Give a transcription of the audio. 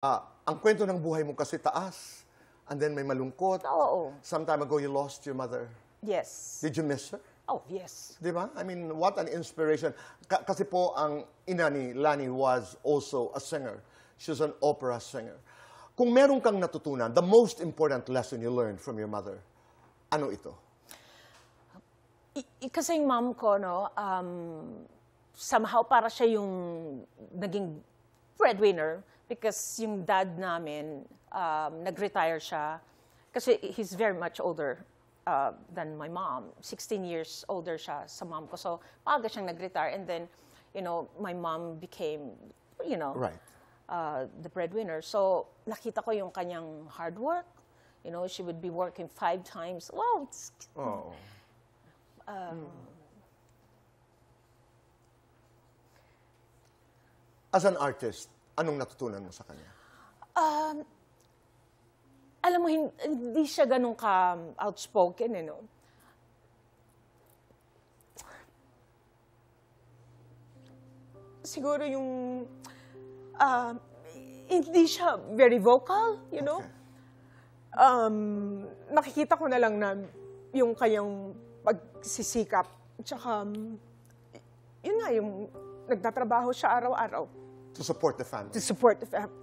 Ang kwento ng buhay mo kasi taas. And then may malungkot. Oo. Some time ago, you lost your mother. Yes. Did you miss her? Oh, yes. Di ba? I mean, what an inspiration. Kasi po, ang ina ni Lani was also a singer. She was an opera singer. Kung meron kang natutunan, the most important lesson you learned from your mother, ano ito? Kasi yung mom ko, no, somehow para siya yung naging breadwinner because yung dad namin, nag-retire siya. Kasi he's very much older than my mom. 16 years older siya sa mom ko. So, maaga siyang nag-retire. And then, you know, my mom became, you know, Right. The breadwinner. So, nakita ko yung kanyang hard work. You know, she would be working 5 times. Wow, it's... Oh. As an artist, anong natutunan mo sa kanya? Alam mo, hindi siya ganun ka-outspoken, eh, no? Siguro yung, hindi siya very vocal, you know? Okay. Nakikita ko na lang na yung kanyang pagsisikap. Tsaka, yun nga, yung nagtatrabaho siya araw-araw. To support the family. To support the family.